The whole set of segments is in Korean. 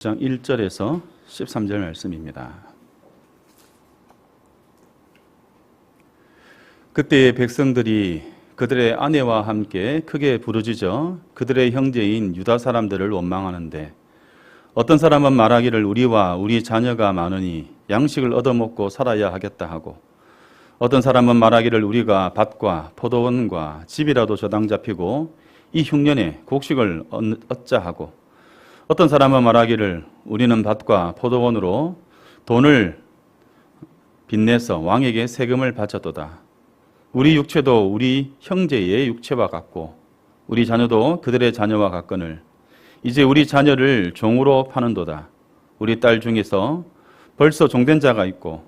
장 1절에서 13절 말씀입니다. 그때의 백성들이 그들의 아내와 함께 크게 부르짖어 그들의 형제인 유다 사람들을 원망하는데, 어떤 사람은 말하기를 우리와 우리 자녀가 많으니 양식을 얻어먹고 살아야 하겠다 하고, 어떤 사람은 말하기를 우리가 밭과 포도원과 집이라도 저당 잡히고 이 흉년에 곡식을 얻자 하고, 어떤 사람은 말하기를 우리는 밭과 포도원으로 돈을 빚내서 왕에게 세금을 바쳤도다. 우리 육체도 우리 형제의 육체와 같고 우리 자녀도 그들의 자녀와 같거늘 이제 우리 자녀를 종으로 파는도다. 우리 딸 중에서 벌써 종된 자가 있고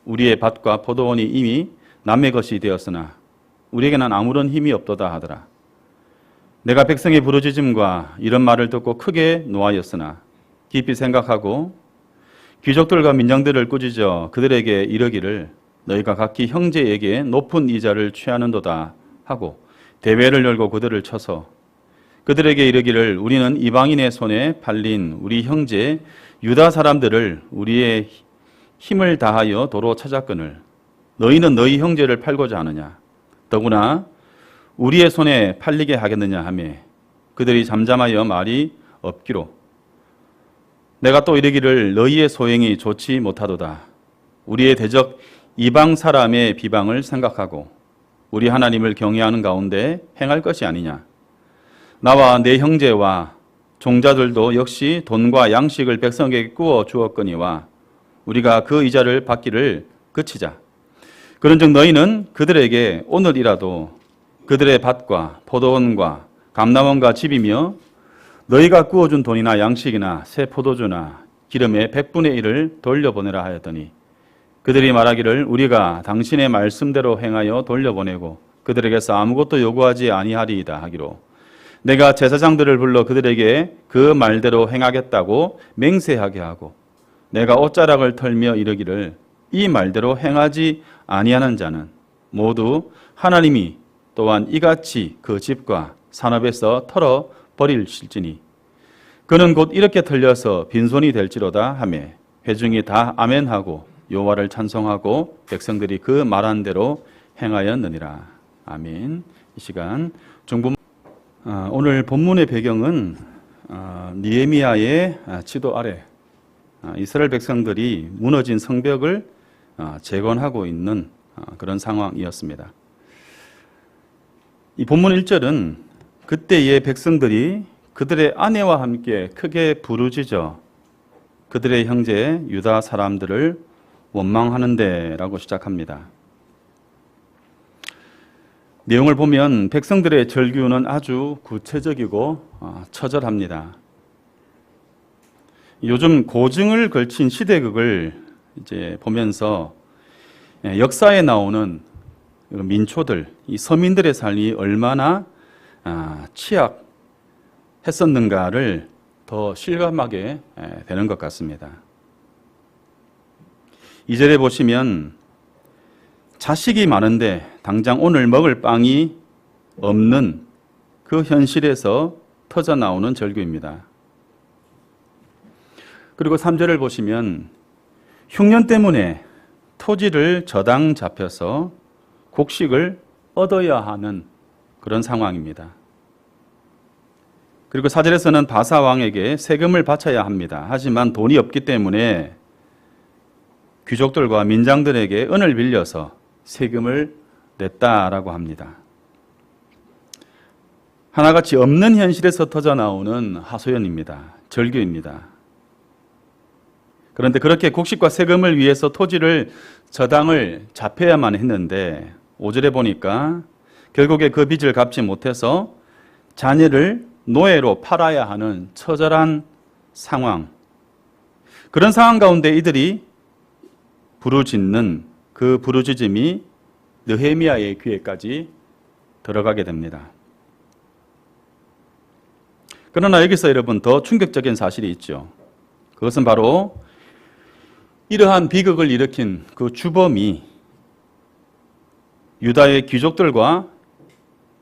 우리의 밭과 포도원이 이미 남의 것이 되었으나 우리에게는 아무런 힘이 없도다 하더라. 내가 백성의 부르짖음과 이런 말을 듣고 크게 노하였으나 깊이 생각하고 귀족들과 민장들을 꾸짖어 그들에게 이르기를 너희가 각기 형제에게 높은 이자를 취하는도다 하고 대회를 열고 그들을 쳐서 그들에게 이르기를 우리는 이방인의 손에 팔린 우리 형제 유다 사람들을 우리의 힘을 다하여 도로 찾았거늘 너희는 너희 형제를 팔고자 하느냐. 더구나 우리의 손에 팔리게 하겠느냐 하며 그들이 잠잠하여 말이 없기로 내가 또 이르기를 너희의 소행이 좋지 못하도다. 우리의 대적 이방 사람의 비방을 생각하고 우리 하나님을 경외하는 가운데 행할 것이 아니냐. 나와 내 형제와 종자들도 역시 돈과 양식을 백성에게 구워 주었거니와 우리가 그 이자를 받기를 그치자. 그런즉 너희는 그들에게 오늘이라도 그들의 밭과 포도원과 감람원과 집이며 너희가 구워준 돈이나 양식이나 새 포도주나 기름의 100분의 1을 돌려보내라 하였더니 그들이 말하기를 우리가 당신의 말씀대로 행하여 돌려보내고 그들에게서 아무것도 요구하지 아니하리이다 하기로 내가 제사장들을 불러 그들에게 그 말대로 행하겠다고 맹세하게 하고 내가 옷자락을 털며 이르기를 이 말대로 행하지 아니하는 자는 모두 하나님이 또한 이같이 그 집과 산업에서 털어 버릴실지니 그는 곧 이렇게 털려서 빈손이 될지로다 하며 회중이 다 아멘하고 여호와를 찬송하고 백성들이 그 말한 대로 행하였느니라. 아멘. 이 시간 중본 오늘 본문의 배경은 느헤미야의 지도 아래 이스라엘 백성들이 무너진 성벽을 재건하고 있는 그런 상황이었습니다. 이 본문 1절은 그때의 백성들이 그들의 아내와 함께 크게 부르짖어 그들의 형제 유다 사람들을 원망하는데 라고 시작합니다. 내용을 보면 백성들의 절규는 아주 구체적이고 처절합니다. 요즘 고증을 걸친 시대극을 이제 보면서 역사에 나오는 민초들, 이 서민들의 삶이 얼마나 취약했었는가를 더 실감하게 되는 것 같습니다. 2절에 보시면 자식이 많은데 당장 오늘 먹을 빵이 없는 그 현실에서 터져 나오는 절규입니다. 그리고 3절을 보시면 흉년 때문에 토지를 저당 잡혀서 곡식을 얻어야 하는 그런 상황입니다. 그리고 4절에서는 바사 왕에게 세금을 바쳐야 합니다. 하지만 돈이 없기 때문에 귀족들과 민장들에게 은을 빌려서 세금을 냈다라고 합니다. 하나같이 없는 현실에서 터져 나오는 하소연입니다. 절규입니다. 그런데 그렇게 곡식과 세금을 위해서 토지를 저당을 잡혀야만 했는데 5절에 보니까 결국에 그 빚을 갚지 못해서 자녀를 노예로 팔아야 하는 처절한 상황. 그런 상황 가운데 이들이 부르짖는 그 부르짖음이 느헤미야의 귀에까지 들어가게 됩니다. 그러나 여기서 여러분 더 충격적인 사실이 있죠. 그것은 바로 이러한 비극을 일으킨 그 주범이 유다의 귀족들과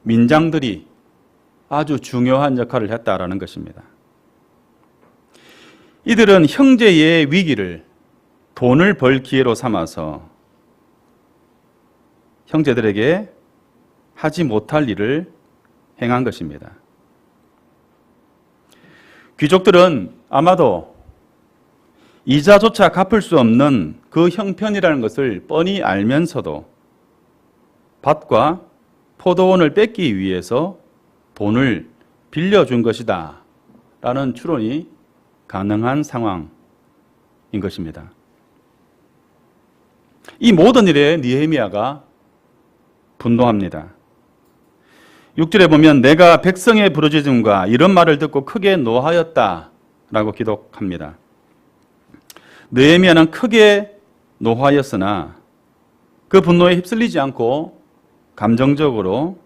민장들이 아주 중요한 역할을 했다라는 것입니다. 이들은 형제의 위기를 돈을 벌 기회로 삼아서 형제들에게 하지 못할 일을 행한 것입니다. 귀족들은 아마도 이자조차 갚을 수 없는 그 형편이라는 것을 뻔히 알면서도 밭과 포도원을 뺏기 위해서 돈을 빌려준 것이다 라는 추론이 가능한 상황인 것입니다. 이 모든 일에 느헤미야가 분노합니다. 6절에 보면 내가 백성의 부르짖음과 이런 말을 듣고 크게 노하였다 라고 기록합니다. 느헤미야는 크게 노하였으나 그 분노에 휩쓸리지 않고 감정적으로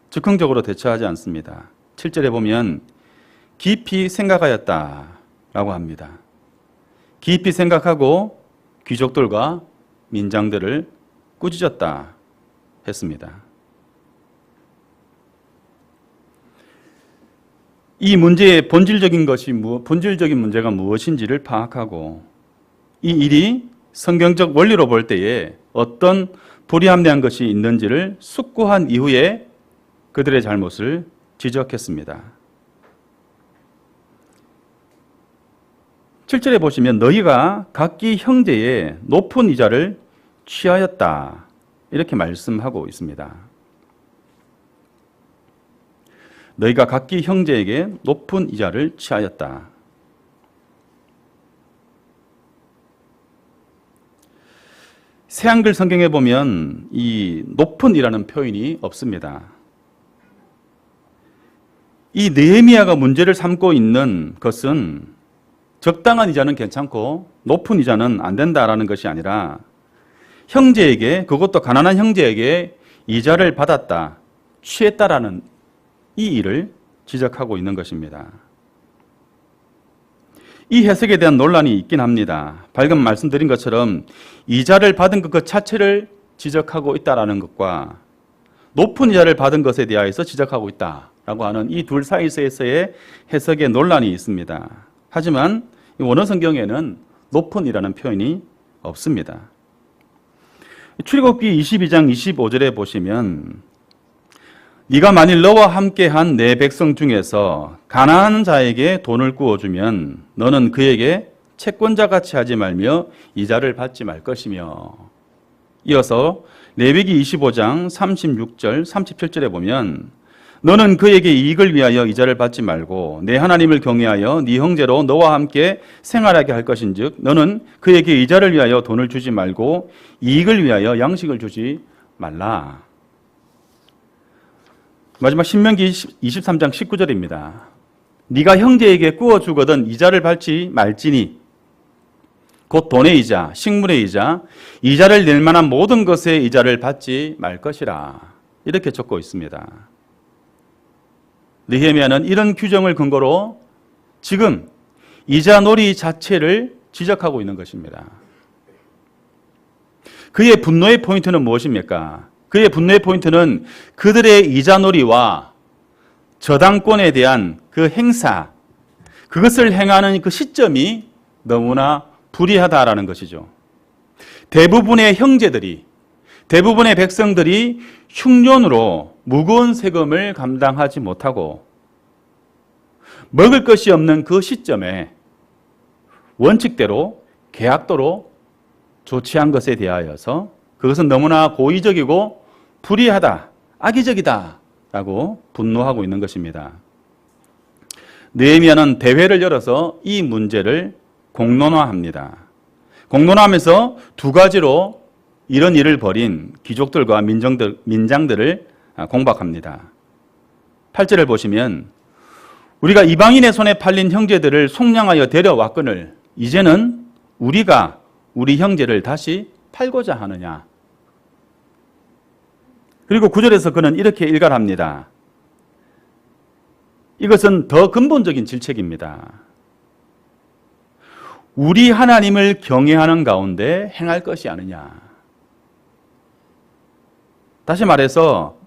즉흥적으로 대처하지 않습니다. 7절에 보면 깊이 생각하였다 라고 합니다. 깊이 생각하고 귀족들과 민장들을 꾸짖었다 했습니다. 이 문제의 본질적인 문제가 무엇인지를 파악하고 이 일이 성경적 원리로 볼 때에 어떤 불합리한 것이 있는지를 숙고한 이후에 그들의 잘못을 지적했습니다. 7절에 보시면 너희가 각기 형제의 높은 이자를 취하였다 이렇게 말씀하고 있습니다. 너희가 각기 형제에게 높은 이자를 취하였다. 새한글 성경에 보면 이 높은이라는 표현이 없습니다. 이 느헤미야가 문제를 삼고 있는 것은 적당한 이자는 괜찮고 높은 이자는 안 된다라는 것이 아니라 형제에게, 그것도 가난한 형제에게 이자를 받았다, 취했다라는 이 일을 지적하고 있는 것입니다. 이 해석에 대한 논란이 있긴 합니다. 방금 말씀드린 것처럼 이자를 받은 것 자체를 지적하고 있다라는 것과 높은 이자를 받은 것에 대하여서 지적하고 있다라고 하는 이 둘 사이에서의 해석의 논란이 있습니다. 하지만 원어 성경에는 높은이라는 표현이 없습니다. 출애굽기 22장 25절에 보시면 네가 만일 너와 함께한 내 백성 중에서 가난한 자에게 돈을 구워주면 너는 그에게 채권자같이 하지 말며 이자를 받지 말 것이며, 이어서 레위기 25장 36절 37절에 보면 너는 그에게 이익을 위하여 이자를 받지 말고 내 하나님을 경외하여 네 형제로 너와 함께 생활하게 할 것인즉 너는 그에게 이자를 위하여 돈을 주지 말고 이익을 위하여 양식을 주지 말라. 마지막 신명기 23장 19절입니다. 네가 형제에게 구워주거든 이자를 받지 말지니 곧 돈의 이자, 식물의 이자, 이자를 낼 만한 모든 것의 이자를 받지 말 것이라. 이렇게 적고 있습니다. 느헤미야는 이런 규정을 근거로 지금 이자 놀이 자체를 지적하고 있는 것입니다. 그의 분노의 포인트는 무엇입니까? 그의 분노의 포인트는 그들의 이자 놀이와 저당권에 대한 그 행사, 그것을 행하는 그 시점이 너무나 불의하다라는 것이죠. 대부분의 형제들이, 대부분의 백성들이 흉년으로 무거운 세금을 감당하지 못하고 먹을 것이 없는 그 시점에 원칙대로 계약도로 조치한 것에 대하여서 그것은 너무나 고의적이고 불의하다, 악의적이다 라고 분노하고 있는 것입니다. 느헤미야는 대회를 열어서 이 문제를 공론화합니다. 공론화하면서 두 가지로 이런 일을 벌인 귀족들과 민장들을 공박합니다. 8절을 보시면 우리가 이방인의 손에 팔린 형제들을 속량하여 데려왔거늘 이제는 우리가 우리 형제를 다시 팔고자 하느냐. 그리고 9절에서 그는 이렇게 일갈합니다. 이것은 더 근본적인 질책입니다. 우리 하나님을 경외하는 가운데 행할 것이 아니냐. 다시 말해서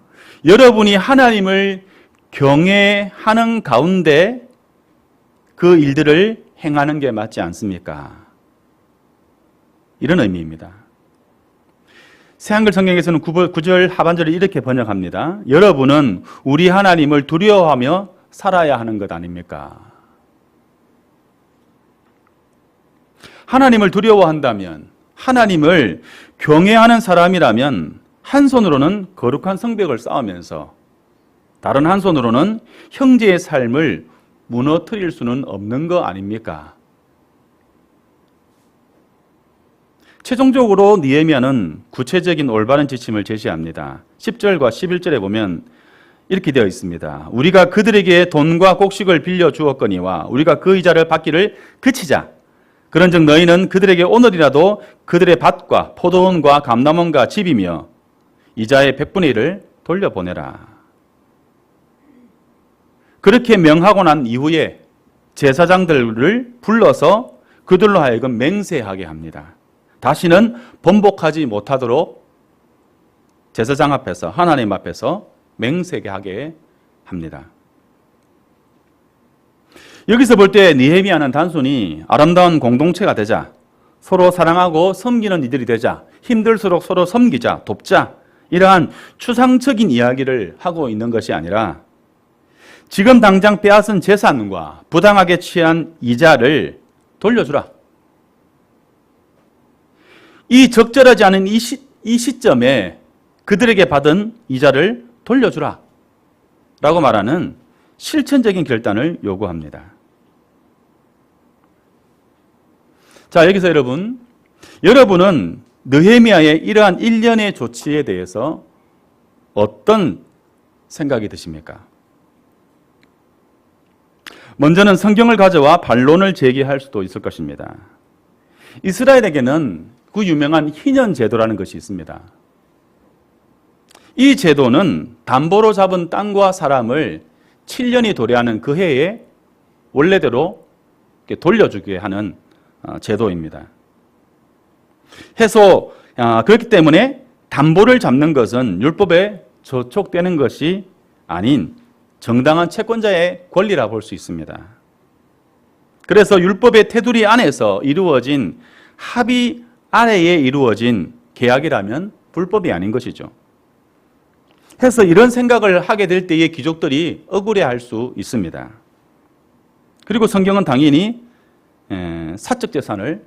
여러분이 하나님을 경외하는 가운데 그 일들을 행하는 게 맞지 않습니까? 이런 의미입니다. 새한글 성경에서는 9절 하반절을 이렇게 번역합니다. 여러분은 우리 하나님을 두려워하며 살아야 하는 것 아닙니까? 하나님을 두려워한다면, 하나님을 경외하는 사람이라면 한 손으로는 거룩한 성벽을 쌓으면서 다른 한 손으로는 형제의 삶을 무너뜨릴 수는 없는 거 아닙니까? 최종적으로 느헤미야는 구체적인 올바른 지침을 제시합니다. 10절과 11절에 보면 이렇게 되어 있습니다. 우리가 그들에게 돈과 곡식을 빌려 주었거니와 우리가 그 이자를 받기를 그치자. 그런즉 너희는 그들에게 오늘이라도 그들의 밭과 포도원과 감람원과 집이며 이자의 100분의 1을 돌려보내라. 그렇게 명하고 난 이후에 제사장들을 불러서 그들로 하여금 맹세하게 합니다. 다시는 번복하지 못하도록 제사장 앞에서, 하나님 앞에서 맹세하게 하게 합니다. 여기서 볼 때 느헤미야는 단순히 아름다운 공동체가 되자, 서로 사랑하고 섬기는 이들이 되자, 힘들수록 서로 섬기자, 돕자, 이러한 추상적인 이야기를 하고 있는 것이 아니라 지금 당장 빼앗은 재산과 부당하게 취한 이자를 돌려주라. 이 적절하지 않은 이 시점에 그들에게 받은 이자를 돌려주라 라고 말하는 실천적인 결단을 요구합니다. 자, 여기서 여러분은 느헤미야의 이러한 일련의 조치에 대해서 어떤 생각이 드십니까? 먼저는 성경을 가져와 반론을 제기할 수도 있을 것입니다. 이스라엘에게는 그 유명한 희년 제도라는 것이 있습니다. 이 제도는 담보로 잡은 땅과 사람을 7년이 도래하는 그 해에 원래대로 돌려주게 하는 제도입니다. 그렇기 때문에 담보를 잡는 것은 율법에 저촉되는 것이 아닌 정당한 채권자의 권리라 볼 수 있습니다. 그래서 율법의 테두리 안에서 이루어진 합의 아래에 이루어진 계약이라면 불법이 아닌 것이죠. 해서 이런 생각을 하게 될 때에 귀족들이 억울해할 수 있습니다. 그리고 성경은 당연히 사적 재산을,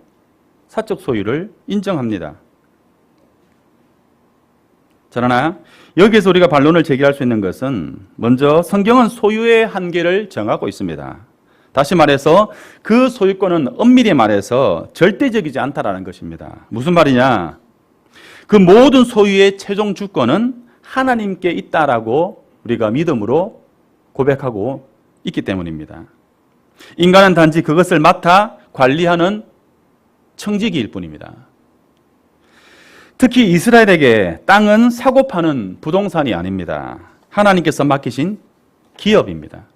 사적 소유를 인정합니다. 그러나 여기에서 우리가 반론을 제기할 수 있는 것은 먼저 성경은 소유의 한계를 정하고 있습니다. 다시 말해서 그 소유권은 엄밀히 말해서 절대적이지 않다라는 것입니다. 무슨 말이냐? 그 모든 소유의 최종 주권은 하나님께 있다라고 우리가 믿음으로 고백하고 있기 때문입니다. 인간은 단지 그것을 맡아 관리하는 청지기일 뿐입니다. 특히 이스라엘에게 땅은 사고 파는 부동산이 아닙니다. 하나님께서 맡기신 기업입니다.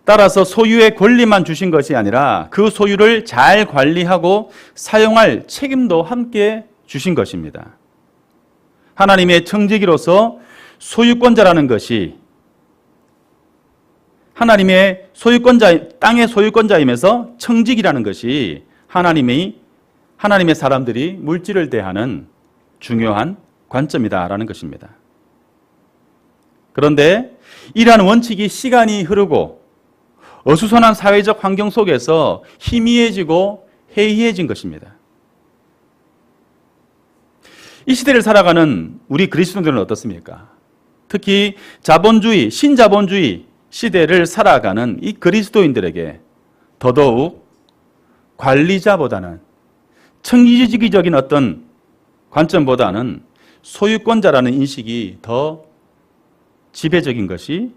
따라서 소유의 권리만 주신 것이 아니라 그 소유를 잘 관리하고 사용할 책임도 함께 주신 것입니다. 하나님의 청지기로서 소유권자라는 것이 하나님의 땅의 소유권자이면서 청지기라는 것이 하나님의 사람들이 물질을 대하는 중요한 관점이다라는 것입니다. 그런데 이러한 원칙이 시간이 흐르고 어수선한 사회적 환경 속에서 희미해지고 해이해진 것입니다. 이 시대를 살아가는 우리 그리스도인들은 어떻습니까? 특히 자본주의, 신자본주의 시대를 살아가는 이 그리스도인들에게 더더욱 관리자보다는 청지기적인 어떤 관점보다는 소유권자라는 인식이 더 지배적인 것이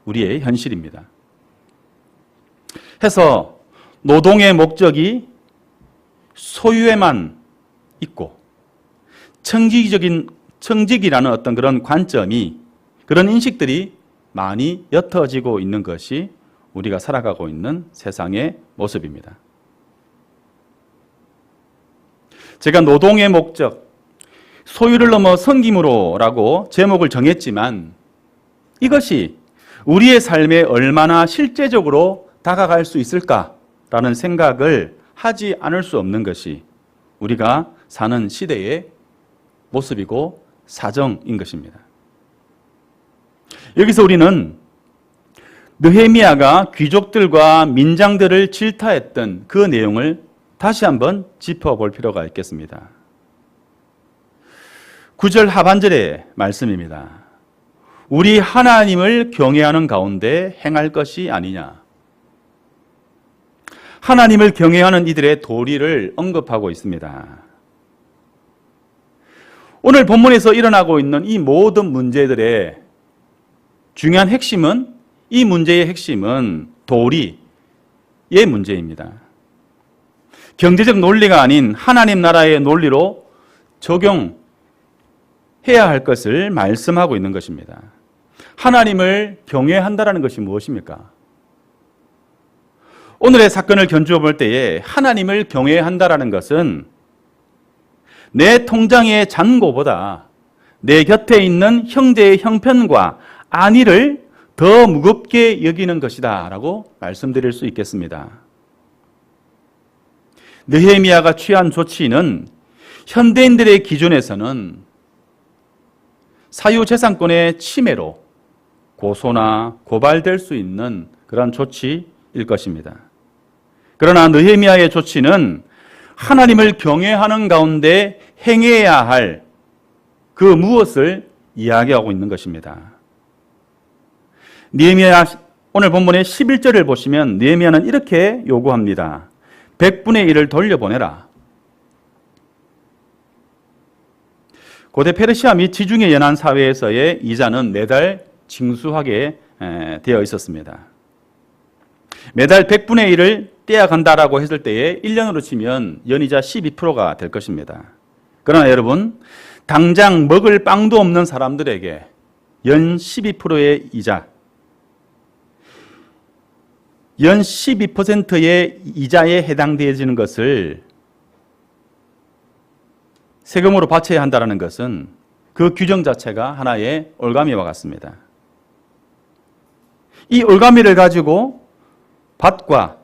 우리의 현실입니다. 해서 노동의 목적이 소유에만 있고 청지기라는 어떤 그런 관점이, 그런 인식들이 많이 옅어지고 있는 것이 우리가 살아가고 있는 세상의 모습입니다. 제가 노동의 목적, 소유를 넘어 섬김으로라고 제목을 정했지만 이것이 우리의 삶에 얼마나 실제적으로 다가갈 수 있을까라는 생각을 하지 않을 수 없는 것이 우리가 사는 시대의 모습이고 사정인 것입니다. 여기서 우리는 느헤미야가 귀족들과 민장들을 질타했던 그 내용을 다시 한번 짚어볼 필요가 있겠습니다. 9절 하반절의 말씀입니다. 우리 하나님을 경외하는 가운데 행할 것이 아니냐. 하나님을 경외하는 이들의 도리를 언급하고 있습니다. 오늘 본문에서 일어나고 있는 이 모든 문제들의 중요한 핵심은, 이 문제의 핵심은 도리의 문제입니다. 경제적 논리가 아닌 하나님 나라의 논리로 적용해야 할 것을 말씀하고 있는 것입니다. 하나님을 경외한다는 것이 무엇입니까? 오늘의 사건을 견주어 볼 때에 하나님을 경외한다는 것은 내 통장의 잔고보다 내 곁에 있는 형제의 형편과 안위를 더 무겁게 여기는 것이다 라고 말씀드릴 수 있겠습니다. 느헤미야가 취한 조치는 현대인들의 기준에서는 사유재산권의 침해로 고소나 고발될 수 있는 그런 조치일 것입니다. 그러나 느헤미야의 조치는 하나님을 경외하는 가운데 행해야 할 그 무엇을 이야기하고 있는 것입니다. 느헤미야 오늘 본문의 11절을 보시면 느헤미야는 이렇게 요구합니다. 100분의 1을 돌려보내라. 고대 페르시아 및 지중해 연안 사회에서의 이자는 매달 징수하게 되어 있었습니다. 매달 100분의 1을 떼어간다라고 했을 때에 1년으로 치면 연이자 12%가 될 것입니다. 그러나 여러분, 당장 먹을 빵도 없는 사람들에게 연 12%의 이자, 연 12%의 이자에 해당되어지는 것을 세금으로 바쳐야 한다는 것은 그 규정 자체가 하나의 올가미와 같습니다. 이 올가미를 가지고 밭과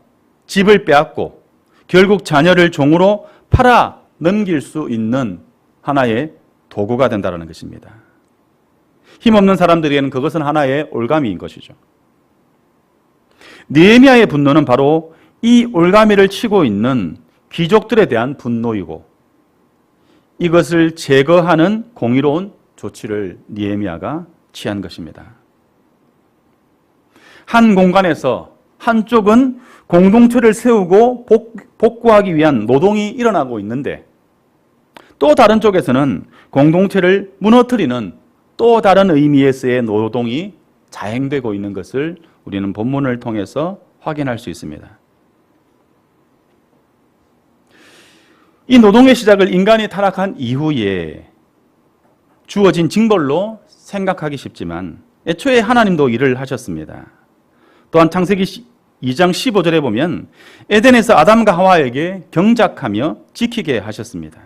집을 빼앗고 결국 자녀를 종으로 팔아 넘길 수 있는 하나의 도구가 된다는 것입니다. 힘없는 사람들에게는 그것은 하나의 올가미인 것이죠. 느헤미야의 분노는 바로 이 올가미를 치고 있는 귀족들에 대한 분노이고 이것을 제거하는 공의로운 조치를 느헤미야가 취한 것입니다. 한 공간에서 한쪽은 공동체를 세우고 복구하기 위한 노동이 일어나고 있는데 또 다른 쪽에서는 공동체를 무너뜨리는 또 다른 의미에서의 노동이 자행되고 있는 것을 우리는 본문을 통해서 확인할 수 있습니다. 이 노동의 시작을 인간이 타락한 이후에 주어진 징벌로 생각하기 쉽지만 애초에 하나님도 일을 하셨습니다. 또한 창세기 2장 15절에 보면 에덴에서 아담과 하와에게 경작하며 지키게 하셨습니다.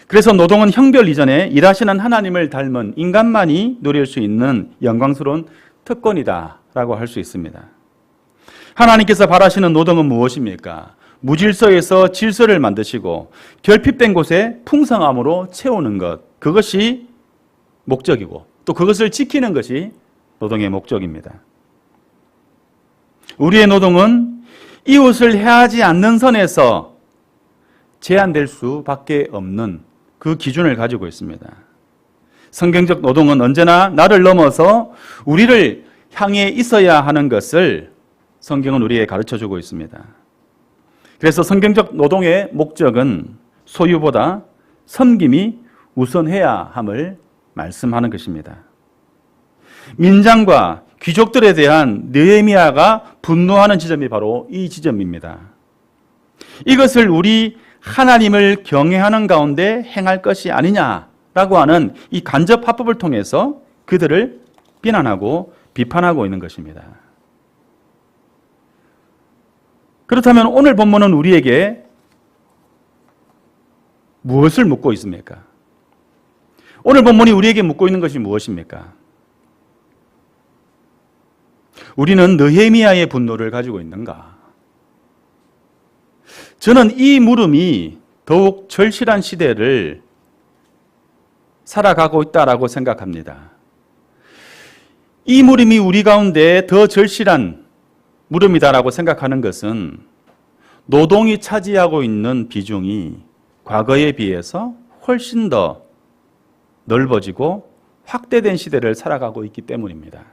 그래서 노동은 형별 이전에 일하시는 하나님을 닮은 인간만이 누릴 수 있는 영광스러운 특권이다라고 할 수 있습니다. 하나님께서 바라시는 노동은 무엇입니까? 무질서에서 질서를 만드시고 결핍된 곳에 풍성함으로 채우는 것, 그것이 목적이고 또 그것을 지키는 것이 노동의 목적입니다. 우리의 노동은 이웃을 해하지 않는 선에서 제한될 수밖에 없는 그 기준을 가지고 있습니다. 성경적 노동은 언제나 나를 넘어서 우리를 향해 있어야 하는 것을 성경은 우리에게 가르쳐주고 있습니다. 그래서 성경적 노동의 목적은 소유보다 섬김이 우선해야 함을 말씀하는 것입니다. 민장과 귀족들에 대한 느헤미야가 분노하는 지점이 바로 이 지점입니다. 이것을 우리 하나님을 경외하는 가운데 행할 것이 아니냐라고 하는 이 간접 화법을 통해서 그들을 비난하고 비판하고 있는 것입니다. 그렇다면 오늘 본문은 우리에게 무엇을 묻고 있습니까? 오늘 본문이 우리에게 묻고 있는 것이 무엇입니까? 우리는 느헤미야의 분노를 가지고 있는가? 저는 이 물음이 더욱 절실한 시대를 살아가고 있다라고 생각합니다. 이 물음이 우리 가운데 더 절실한 물음이다라고 생각하는 것은 노동이 차지하고 있는 비중이 과거에 비해서 훨씬 더 넓어지고 확대된 시대를 살아가고 있기 때문입니다.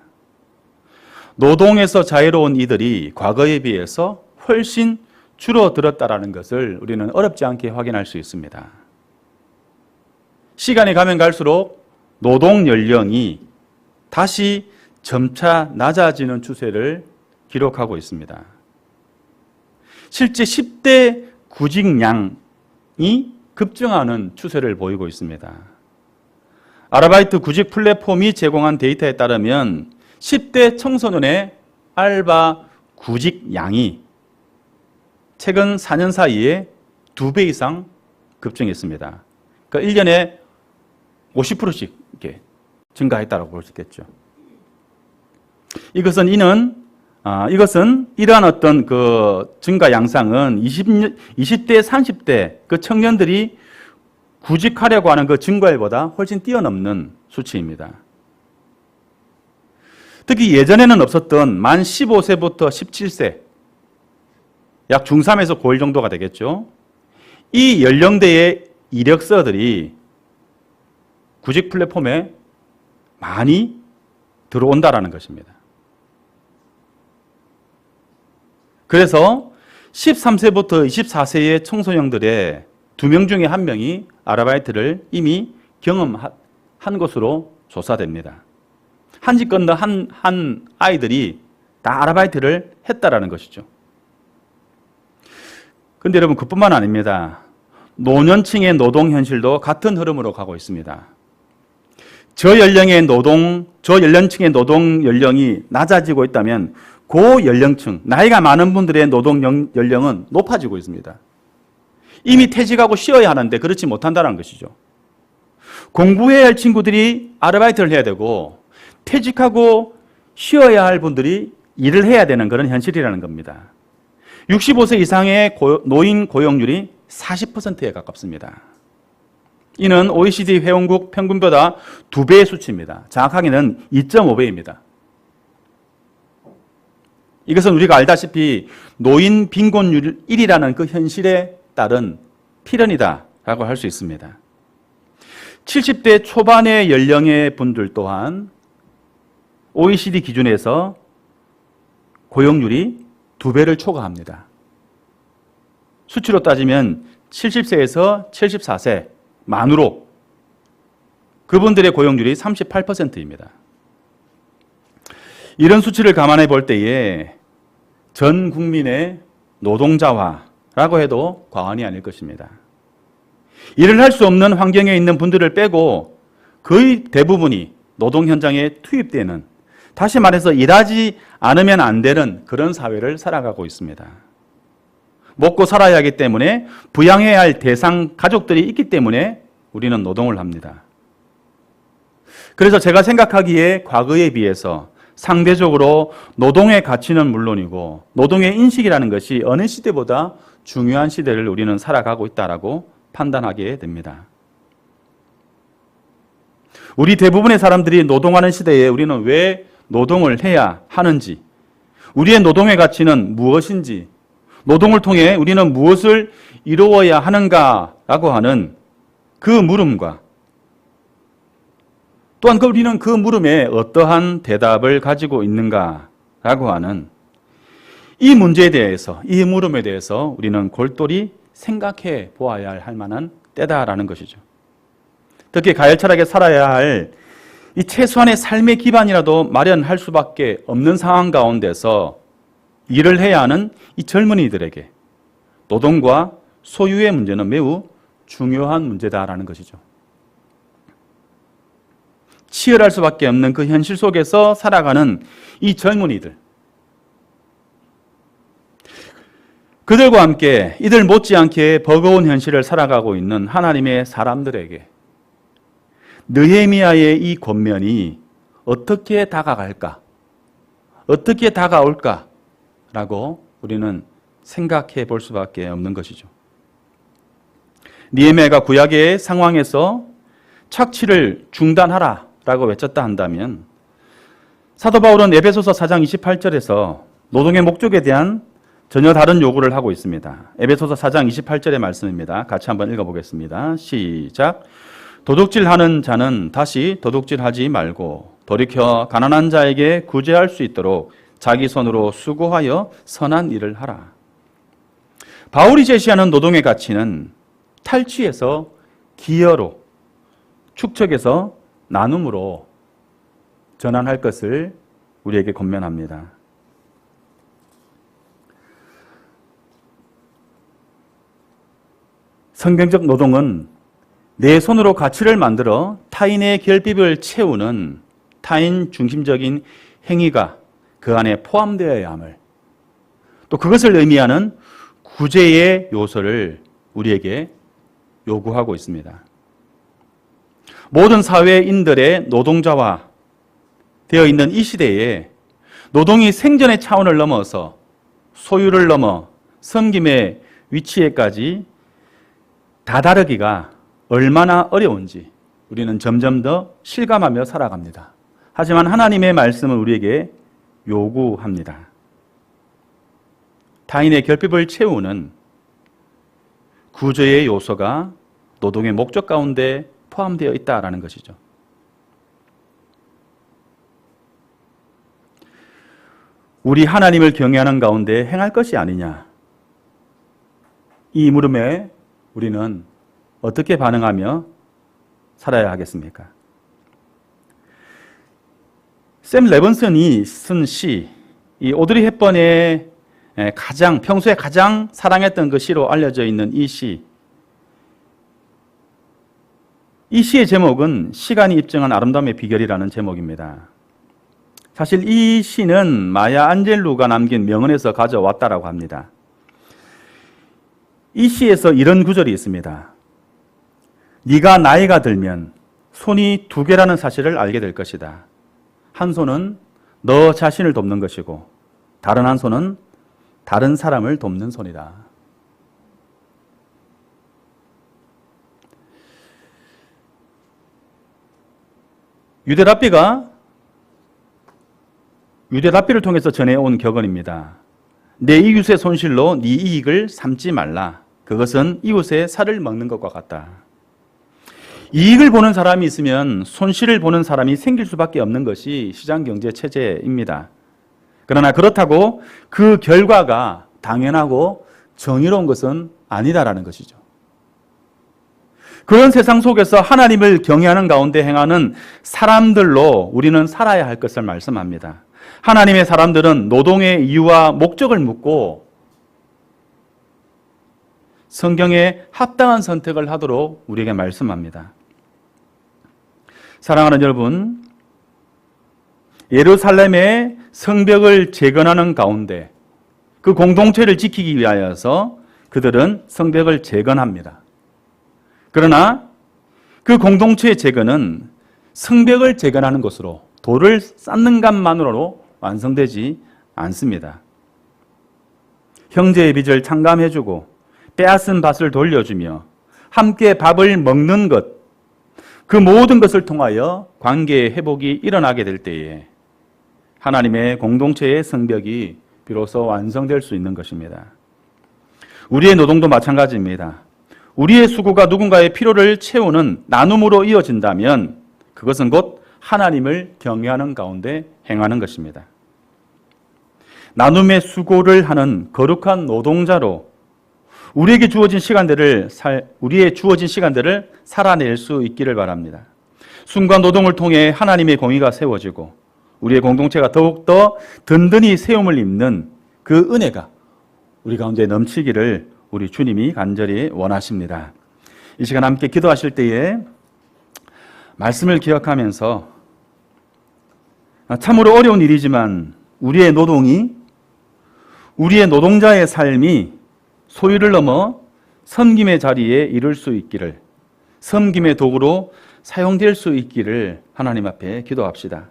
노동에서 자유로운 이들이 과거에 비해서 훨씬 줄어들었다라는 것을 우리는 어렵지 않게 확인할 수 있습니다. 시간이 가면 갈수록 노동 연령이 다시 점차 낮아지는 추세를 기록하고 있습니다. 실제 10대 구직량이 급증하는 추세를 보이고 있습니다. 아르바이트 구직 플랫폼이 제공한 데이터에 따르면 10대 청소년의 알바 구직 양이 최근 4년 사이에 2배 이상 급증했습니다. 그러니까 1년에 50%씩 이렇게 증가했다고 볼 수 있겠죠. 이것은 이러한 어떤 그 증가 양상은 20대, 30대 그 청년들이 구직하려고 하는 그 증가율보다 훨씬 뛰어넘는 수치입니다. 특히 예전에는 없었던 만 15세부터 17세, 약 중3에서 고1 정도가 되겠죠. 이 연령대의 이력서들이 구직 플랫폼에 많이 들어온다라는 것입니다. 그래서 13세부터 24세의 청소년들의 2명 중에 1명이 아르바이트를 이미 경험한 것으로 조사됩니다. 한 집 건너 한 아이들이 다 아르바이트를 했다라는 것이죠. 그런데 여러분, 그뿐만 아닙니다. 노년층의 노동 현실도 같은 흐름으로 가고 있습니다. 저연령층의 노동 연령이 낮아지고 있다면 고연령층, 나이가 많은 분들의 노동 연령은 높아지고 있습니다. 이미 퇴직하고 쉬어야 하는데 그렇지 못한다는 것이죠. 공부해야 할 친구들이 아르바이트를 해야 되고 퇴직하고 쉬어야 할 분들이 일을 해야 되는 그런 현실이라는 겁니다. 65세 이상의 노인 고용률이 40%에 가깝습니다. 이는 OECD 회원국 평균보다 2배의 수치입니다. 정확하게는 2.5배입니다. 이것은 우리가 알다시피 노인 빈곤율 1이라는 그 현실에 따른 필연이다라고 할 수 있습니다. 70대 초반의 연령의 분들 또한 OECD 기준에서 고용률이 2배를 초과합니다. 수치로 따지면 70세에서 74세 만으로 그분들의 고용률이 38%입니다. 이런 수치를 감안해 볼 때에 전 국민의 노동자화라고 해도 과언이 아닐 것입니다. 일을 할 수 없는 환경에 있는 분들을 빼고 거의 대부분이 노동 현장에 투입되는, 다시 말해서 일하지 않으면 안 되는 그런 사회를 살아가고 있습니다. 먹고 살아야 하기 때문에 부양해야 할 대상 가족들이 있기 때문에 우리는 노동을 합니다. 그래서 제가 생각하기에 과거에 비해서 상대적으로 노동의 가치는 물론이고 노동의 인식이라는 것이 어느 시대보다 중요한 시대를 우리는 살아가고 있다라고 판단하게 됩니다. 우리 대부분의 사람들이 노동하는 시대에 우리는 왜 노동을 해야 하는지, 우리의 노동의 가치는 무엇인지, 노동을 통해 우리는 무엇을 이루어야 하는가라고 하는 그 물음과 또한 우리는 그 물음에 어떠한 대답을 가지고 있는가라고 하는 이 문제에 대해서, 이 물음에 대해서 우리는 골똘히 생각해 보아야 할 만한 때다라는 것이죠. 특히 가열차게 살아야 할 이 최소한의 삶의 기반이라도 마련할 수밖에 없는 상황 가운데서 일을 해야 하는 이 젊은이들에게 노동과 소유의 문제는 매우 중요한 문제다라는 것이죠. 치열할 수밖에 없는 그 현실 속에서 살아가는 이 젊은이들, 그들과 함께 이들 못지않게 버거운 현실을 살아가고 있는 하나님의 사람들에게 느헤미야의 이 권면이 어떻게 다가갈까? 어떻게 다가올까라고 우리는 생각해 볼 수밖에 없는 것이죠. 느헤미야가 구약의 상황에서 착취를 중단하라라고 외쳤다 한다면 사도 바울은 에베소서 4장 28절에서 노동의 목적에 대한 전혀 다른 요구를 하고 있습니다. 에베소서 4장 28절의 말씀입니다. 같이 한번 읽어보겠습니다. 시작. 도둑질하는 자는 다시 도둑질하지 말고 돌이켜 가난한 자에게 구제할 수 있도록 자기 손으로 수고하여 선한 일을 하라. 바울이 제시하는 노동의 가치는 탈취에서 기여로, 축적에서 나눔으로 전환할 것을 우리에게 권면합니다. 성경적 노동은 내 손으로 가치를 만들어 타인의 결핍을 채우는 타인 중심적인 행위가 그 안에 포함되어야 함을, 또 그것을 의미하는 구제의 요소를 우리에게 요구하고 있습니다. 모든 사회인들의 노동자화 되어 있는 이 시대에 노동이 생존의 차원을 넘어서 소유를 넘어 섬김의 위치에까지 다다르기가 얼마나 어려운지 우리는 점점 더 실감하며 살아갑니다. 하지만 하나님의 말씀은 우리에게 요구합니다. 타인의 결핍을 채우는 구제의 요소가 노동의 목적 가운데 포함되어 있다라는 것이죠. 우리 하나님을 경외하는 가운데 행할 것이 아니냐? 이 물음에 우리는 어떻게 반응하며 살아야 하겠습니까? 샘 레번슨이 쓴 시, 이 오드리 헵번의 평소에 가장 사랑했던 그 시로 알려져 있는 이 시. 이 시의 제목은 시간이 입증한 아름다움의 비결이라는 제목입니다. 사실 이 시는 마야 안젤루가 남긴 명언에서 가져왔다라고 합니다. 이 시에서 이런 구절이 있습니다. 네가 나이가 들면 손이 두 개라는 사실을 알게 될 것이다. 한 손은 너 자신을 돕는 것이고 다른 한 손은 다른 사람을 돕는 손이다. 유대랍비를 통해서 전해온 격언입니다. 내 이웃의 손실로 네 이익을 삼지 말라. 그것은 이웃의 살을 먹는 것과 같다. 이익을 보는 사람이 있으면 손실을 보는 사람이 생길 수밖에 없는 것이 시장경제 체제입니다. 그러나 그렇다고 그 결과가 당연하고 정의로운 것은 아니다라는 것이죠. 그런 세상 속에서 하나님을 경외하는 가운데 행하는 사람들로 우리는 살아야 할 것을 말씀합니다. 하나님의 사람들은 노동의 이유와 목적을 묻고 성경에 합당한 선택을 하도록 우리에게 말씀합니다. 사랑하는 여러분, 예루살렘의 성벽을 재건하는 가운데 그 공동체를 지키기 위하여서 그들은 성벽을 재건합니다. 그러나 그 공동체의 재건은 성벽을 재건하는 것으로 돌을 쌓는 것만으로 완성되지 않습니다. 형제의 빚을 탕감해주고 빼앗은 밭을 돌려주며 함께 밥을 먹는 것, 그 모든 것을 통하여 관계의 회복이 일어나게 될 때에 하나님의 공동체의 성벽이 비로소 완성될 수 있는 것입니다. 우리의 노동도 마찬가지입니다. 우리의 수고가 누군가의 필요를 채우는 나눔으로 이어진다면 그것은 곧 하나님을 경외하는 가운데 행하는 것입니다. 나눔의 수고를 하는 거룩한 노동자로 우리의 주어진 시간들을 살아낼 수 있기를 바랍니다. 순간 노동을 통해 하나님의 공의가 세워지고 우리의 공동체가 더욱더 든든히 세움을 입는 그 은혜가 우리 가운데 넘치기를 우리 주님이 간절히 원하십니다. 이 시간 함께 기도하실 때에 말씀을 기억하면서 참으로 어려운 일이지만 우리의 노동자의 삶이 소유를 넘어 섬김의 자리에 이를 수 있기를, 섬김의 도구로 사용될 수 있기를 하나님 앞에 기도합시다.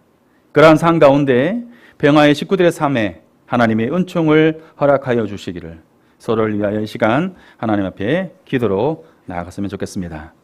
그러한 삶 가운데 평화의 식구들의 삶에 하나님의 은총을 허락하여 주시기를 서로를 위하여 이 시간 하나님 앞에 기도로 나아갔으면 좋겠습니다.